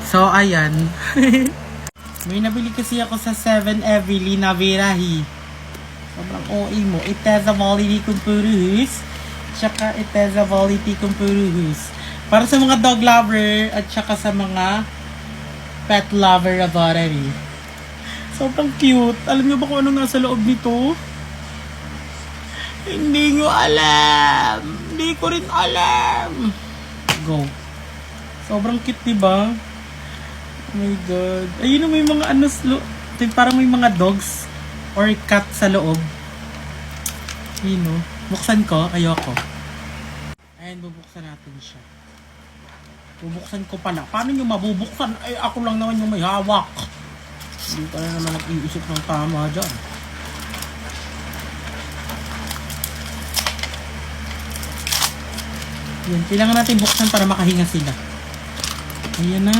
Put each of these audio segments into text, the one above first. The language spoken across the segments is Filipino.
So, ayan. May nabili kasi ako sa 7-Eleven na Virahi. Sobrang OA mo. Iteza Volity Kumpuruhus. Tsaka Iteza Volity Kumpuruhus. Para sa mga dog lover at tsaka sa mga pet lover na Virahi. Sobrang cute. Alam niyo ba kung ano nasa loob nito? Hindi nyo alam. Hindi ko rin alam. Go. Sobrang cute, diba? Oh my God. Ayun na, may mga ano, parang may mga dogs or cat sa loob. Ayun, no? Buksan ko. Ayoko. Ayan, bubuksan natin siya. Bubuksan ko pala. Paano nyo mabubuksan? Ay, ako lang naman yung may hawak. Hindi ka na naman nag-iisip ng tama dyan. Yan, kailangan natin buksan para makahinga sila. Ayan na.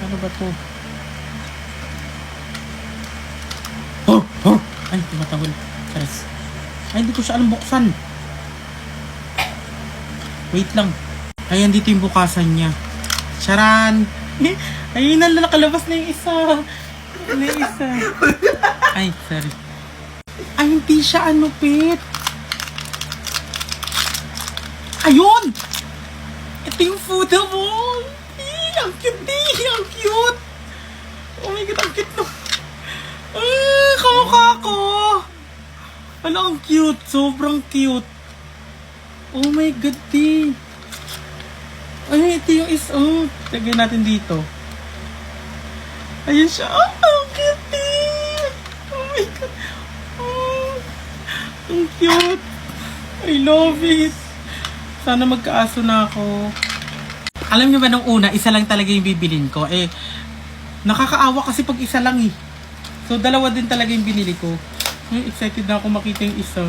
Ano ba to? Oh! Oh! Ay, tumatawal. Charis. Ay, hindi ko siya alam buksan. Wait lang. Ayan, dito yung bukasan niya. Charan! Ayun na, nakalabas na yung isa. Ano yung isa? Ay, sorry. Ay, hindi siya ano, pet. Ayun! Ito yung food ball! Ang cute! Ang cute! Oh my God, ang cute no! Kamukha ko! Ano, ang cute! Sobrang cute! Oh my God, di! Ay, ito yung is... Oh, lagay natin dito. Ayun siya! Oh, ang cute, di! Oh my God! Oh, ang cute! I love it! Sana magkaaso na ako. Alam niyo ba nung una, isa lang talaga yung bibilin ko. Eh, nakakaawa kasi pag isa lang eh. So, dalawa din talaga yung binili ko. Excited na ako makita yung isa.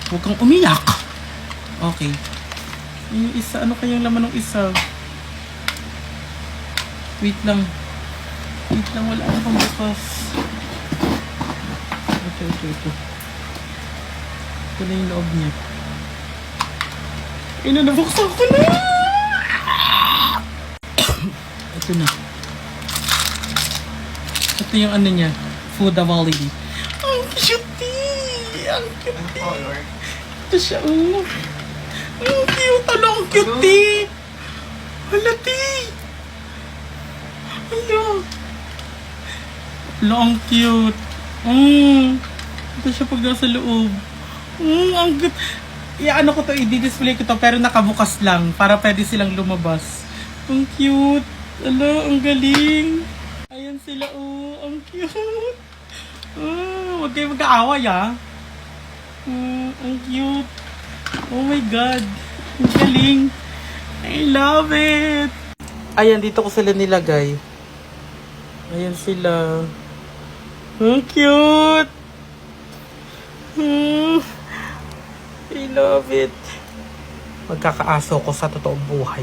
Huwag kang umiyak. Okay. Yung isa, ano kayang laman ng isa? Wait lang. Wait lang, wala akong bukas. Ito. Ito na yung loob niya. Nabuksan ko na! Ito na. Ito yung ano niya. Food quality. Ang cute! Ang cute! Ito siya, oh. Ang cute! Ano, ang cute! Hala, ti! Hala! Hala, ang cute! Ito siya pag nasa loob. Ang good. Ano ko to, i-display ko to pero nakabukas lang para pwede silang lumabas. Ang cute. Ala, ang galing. Ayan sila, oh. Ang cute. Huwag kayo mag-aaway, ah. Ang cute. Oh my God. Ang galing. I love it. Ayan, dito ko sila nilagay. Ayan sila. Ang cute. I love it. Magkakaaso ko sa totoong buhay.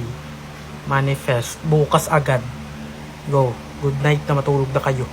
Manifest. Bukas agad. Go. Good night na matulog na kayo.